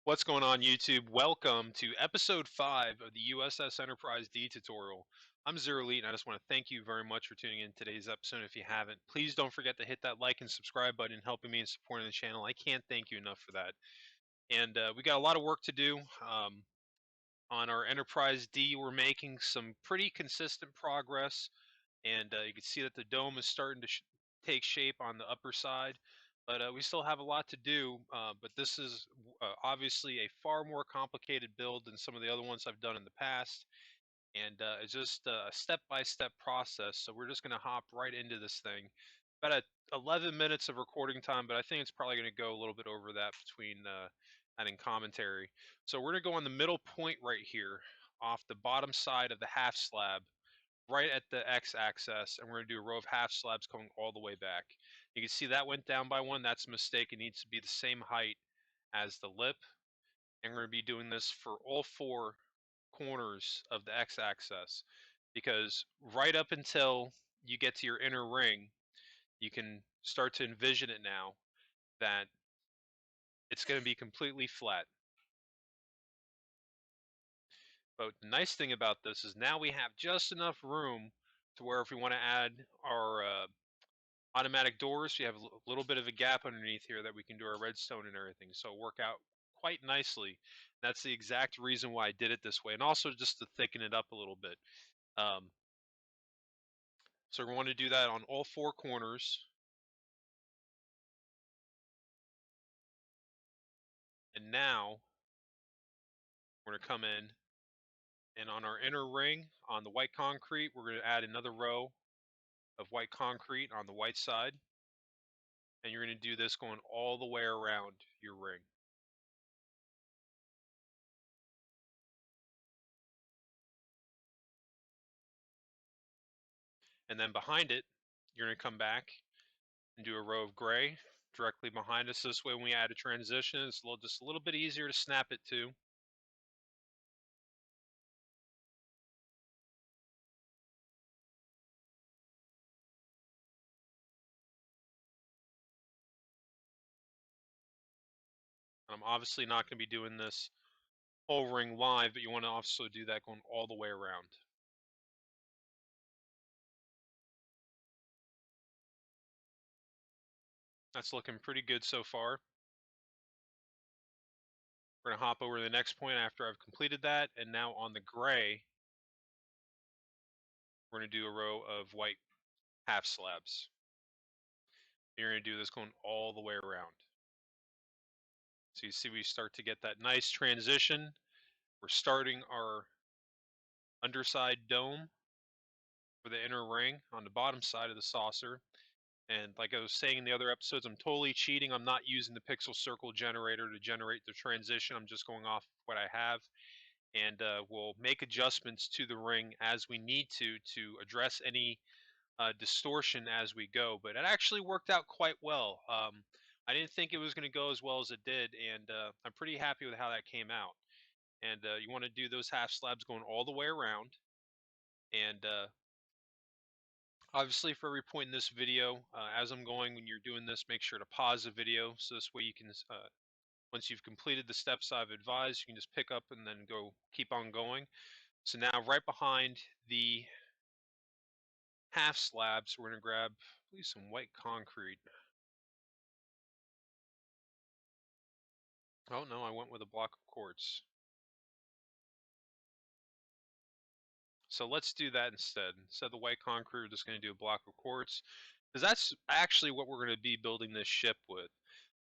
What's going on, YouTube? Welcome to episode 5 of the U.S.S. Enterprise D tutorial. I'm Zero Elite, and I just want to thank you very much for tuning in today's episode. If you haven't, please don't forget to hit that like and subscribe button, helping me and supporting the channel. I can't thank you enough for that. And we got a lot of work to do on our Enterprise D. We're making some pretty consistent progress, and you can see that the dome is starting to take shape on the upper side, but we still have a lot to do. But this is obviously a far more complicated build than some of the other ones I've done in the past, and it's just a step-by-step process. So we're just going to hop right into this thing. About 11 minutes of recording time, but I think it's probably going to go a little bit over that between adding commentary. So we're going to go on the middle point right here off the bottom side of the half slab, right at the x-axis, and we're going to do a row of half slabs going all the way back. You can see that went down by one. That's a mistake. It needs to be the same height as the lip, and we're going to be doing this for all four corners of the x-axis, because right up until you get to your inner ring, you can start to envision it now that it's going to be completely flat. But the nice thing about this is now we have just enough room to where if we want to add our automatic doors, you have a little bit of a gap underneath here that we can do our redstone and everything. So it'll work out quite nicely. That's the exact reason why I did it this way, and also just to thicken it up a little bit. So we want to do that on all four corners. And now we're going to come in, and on our inner ring, on the white concrete, we're going to add another row of white concrete on the white side. And you're going to do this going all the way around your ring. And then behind it, you're going to come back and do a row of gray directly behind us. This way, when we add a transition, it's just a little bit easier to snap it to. I'm obviously not going to be doing this whole ring live, but you want to also do that going all the way around. That's looking pretty good so far. We're going to hop over to the next point after I've completed that, and now on the gray, we're going to do a row of white half slabs. You're going to do this going all the way around. So you see we start to get that nice transition. We're starting our underside dome for the inner ring on the bottom side of the saucer. And like I was saying in the other episodes, I'm totally cheating. I'm not using the pixel circle generator to generate the transition. I'm just going off what I have. And we'll make adjustments to the ring as we need to address any distortion as we go. But it actually worked out quite well. I didn't think it was going to go as well as it did, and I'm pretty happy with how that came out. And you want to do those half slabs going all the way around. And obviously, for every point in this video, as I'm going, when you're doing this, make sure to pause the video, so this way you can, once you've completed the steps I've advised, you can just pick up and then go keep on going. So now right behind the half slabs, we're going to grab, I believe, some white concrete. Oh no, I went with a block of quartz. So let's do that instead. Instead of the white concrete, we're just going to do a block of quartz, because that's actually what we're going to be building this ship with.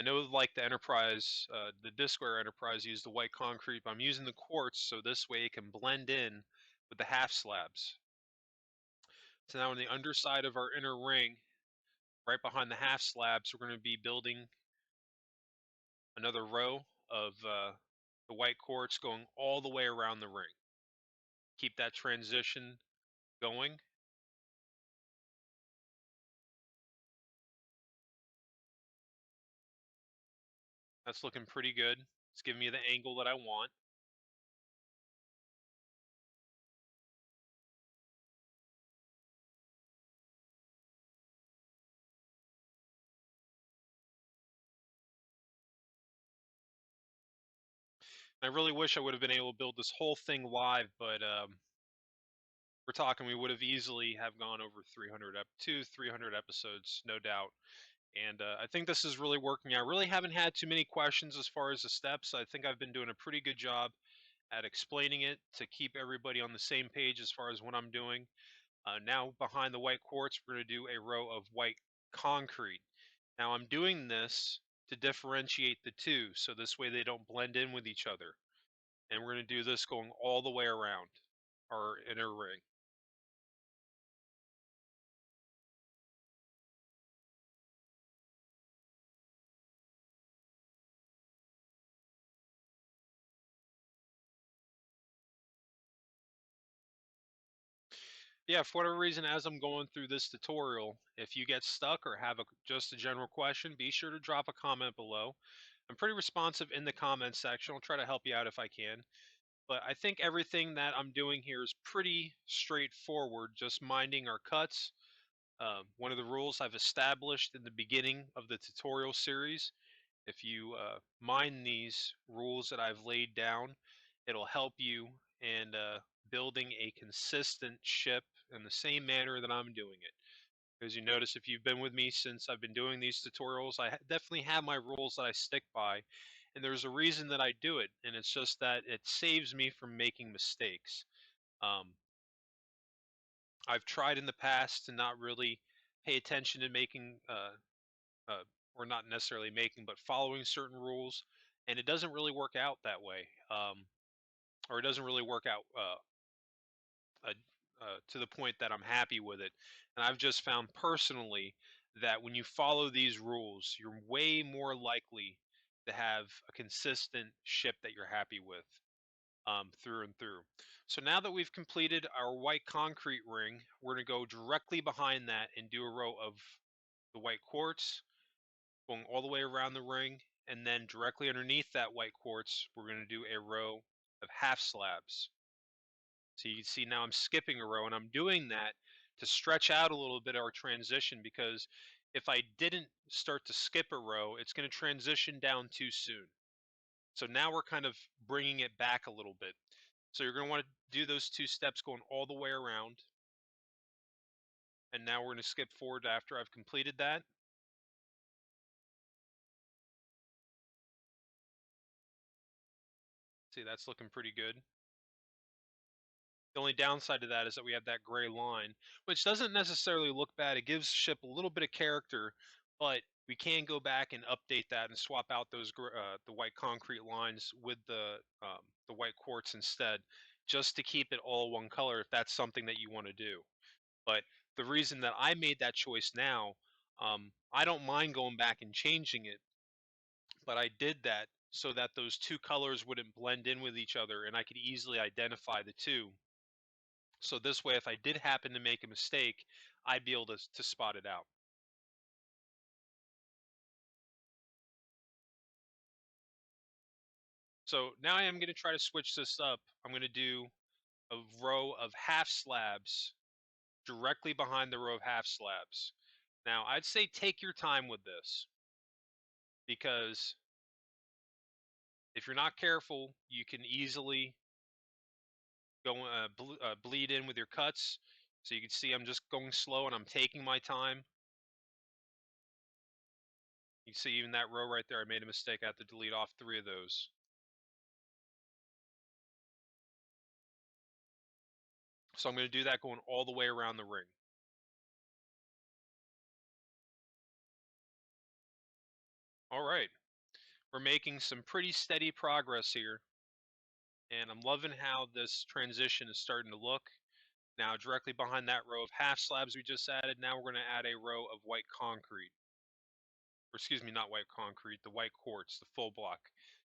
I know, like the Enterprise, the Discware Enterprise used the white concrete, but I'm using the quartz so this way it can blend in with the half slabs. So now on the underside of our inner ring, right behind the half slabs, we're going to be building another row of the white quartz going all the way around the ring. Keep that transition going. That's looking pretty good. It's giving me the angle that I want. I really wish I would have been able to build this whole thing live, but we're talking we would have easily have gone over 300 episodes, no doubt. And I think this is really working out. Really haven't had too many questions as far as the steps. I think I've been doing a pretty good job at explaining it to keep everybody on the same page as far as what I'm doing. Now behind the white quartz, we're going to do a row of white concrete. Now I'm doing this to differentiate the two, so this way they don't blend in with each other. And we're going to do this going all the way around our inner ring. Yeah, for whatever reason, as I'm going through this tutorial, if you get stuck or have just a general question, be sure to drop a comment below. I'm pretty responsive in the comments section. I'll try to help you out if I can. But I think everything that I'm doing here is pretty straightforward, just minding our cuts. One of the rules I've established in the beginning of the tutorial series, if you mind these rules that I've laid down, it'll help you in building a consistent ship in the same manner that I'm doing it. Because you notice if you've been with me since I've been doing these tutorials, I definitely have my rules that I stick by. And there's a reason that I do it, and it's just that it saves me from making mistakes. Um, I've tried in the past to not really pay attention to making, uh, or not necessarily making, but following certain rules, and it doesn't really work out that way, or it doesn't really work out uh, to the point that I'm happy with it. And I've just found personally that when you follow these rules, you're way more likely to have a consistent ship that you're happy with, through and through. So now that we've completed our white concrete ring, we're going to go directly behind that and do a row of the white quartz, going all the way around the ring. And then directly underneath that white quartz, we're going to do a row of half slabs. So you can see now I'm skipping a row, and I'm doing that to stretch out a little bit our transition, because if I didn't start to skip a row, it's going to transition down too soon. So now we're kind of bringing it back a little bit. So you're going to want to do those two steps going all the way around. And now we're going to skip forward after I've completed that. See, that's looking pretty good. The only downside to that is that we have that gray line, which doesn't necessarily look bad. It gives the ship a little bit of character, but we can go back and update that and swap out those the white concrete lines with the white quartz instead, just to keep it all one color if that's something that you want to do. But the reason that I made that choice now, I don't mind going back and changing it, but I did that so that those two colors wouldn't blend in with each other and I could easily identify the two. So this way, if I did happen to make a mistake, I'd be able to spot it out. So now I am going to try to switch this up. I'm going to do a row of half slabs directly behind the row of half slabs. Now, I'd say take your time with this, because if you're not careful, you can easily go bleed in with your cuts. So you can see I'm just going slow and I'm taking my time. You can see even that row right there, I made a mistake. I have to delete off 3 of those. So I'm going to do that going all the way around the ring. All right. We're making some pretty steady progress here, and I'm loving how this transition is starting to look. Now, directly behind that row of half slabs we just added, now we're going to add a row of white concrete. Or excuse me, not white concrete, the white quartz, the full block.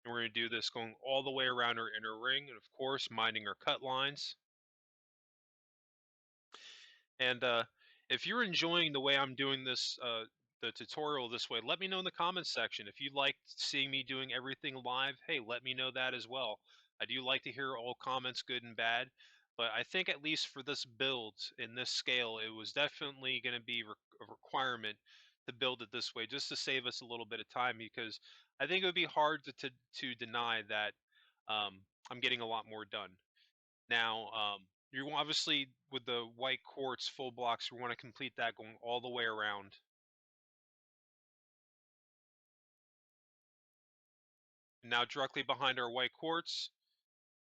And we're going to do this going all the way around our inner ring, and of course, minding our cut lines. And if you're enjoying the way I'm doing this, the tutorial this way, let me know in the comments section. If you like seeing me doing everything live, hey, let me know that as well. I do like to hear all comments, good and bad. But I think at least for this build in this scale, it was definitely going to be a requirement to build it this way, just to save us a little bit of time, because I think it would be hard to deny that I'm getting a lot more done. Now, you obviously with the white quartz full blocks, we want to complete that going all the way around. Now, directly behind our white quartz,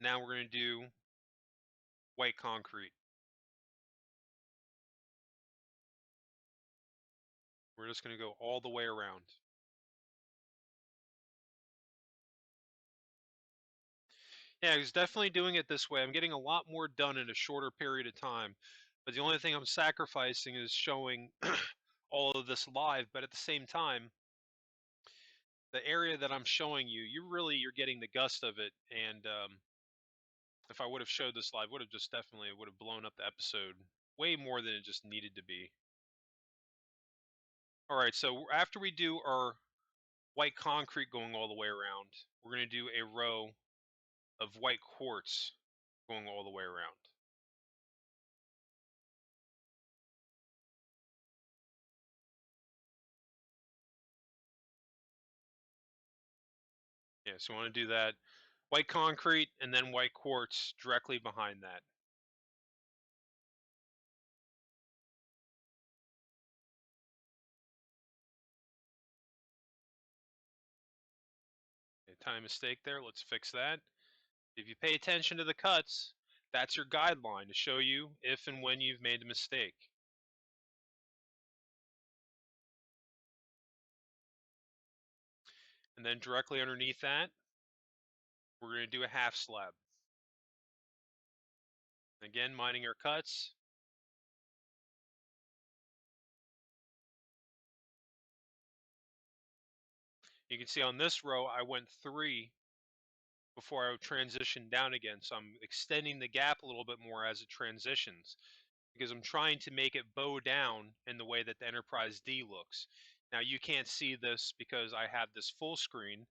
now we're going to do white concrete. We're just going to go all the way around. Yeah, he's definitely doing it this way. I'm getting a lot more done in a shorter period of time. But the only thing I'm sacrificing is showing all of this live. But at the same time, the area that I'm showing you, you're getting the gust of it. And if I would have showed this live, would have just definitely would have blown up the episode way more than it just needed to be. All right, so after we do our white concrete going all the way around, we're going to do a row of white quartz going all the way around. Yeah, so we want to do that. White concrete and then white quartz directly behind that. Okay, tiny mistake there. Let's fix that. If you pay attention to the cuts, that's your guideline to show you if and when you've made a mistake. And then directly underneath that, we're going to do a half slab. Again, minding our cuts. You can see on this row, I went 3 before I transitioned down again. So I'm extending the gap a little bit more as it transitions because I'm trying to make it bow down in the way that the Enterprise D looks. Now you can't see this because I have this full screen,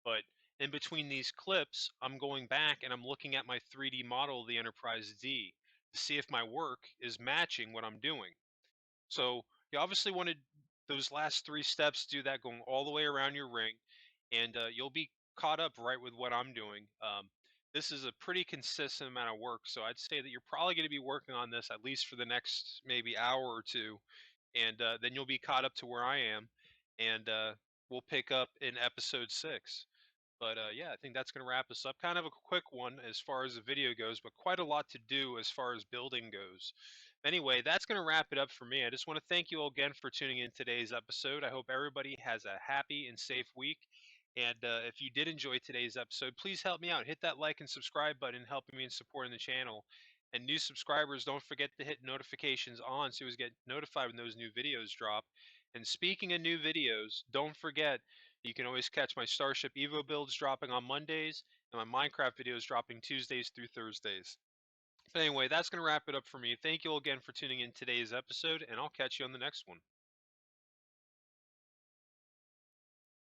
but in between these clips, I'm going back and I'm looking at my 3D model of the Enterprise D to see if my work is matching what I'm doing. So you obviously wanted those last 3 steps, do that going all the way around your ring, and you'll be caught up right with what I'm doing. This is a pretty consistent amount of work, so I'd say that you're probably going to be working on this at least for the next maybe hour or two, and then you'll be caught up to where I am, and we'll pick up in episode 6. But yeah, I think that's going to wrap us up. Kind of a quick one as far as the video goes, but quite a lot to do as far as building goes. Anyway, that's going to wrap it up for me. I just want to thank you all again for tuning in today's episode. I hope everybody has a happy and safe week. And if you did enjoy today's episode, please help me out. Hit that like and subscribe button, helping me in supporting the channel. And new subscribers, don't forget to hit notifications on so you get notified when those new videos drop. And speaking of new videos, don't forget you can always catch my Starship Evo builds dropping on Mondays and my Minecraft videos dropping Tuesdays through Thursdays. But anyway, that's going to wrap it up for me. Thank you all again for tuning in today's episode, and I'll catch you on the next one.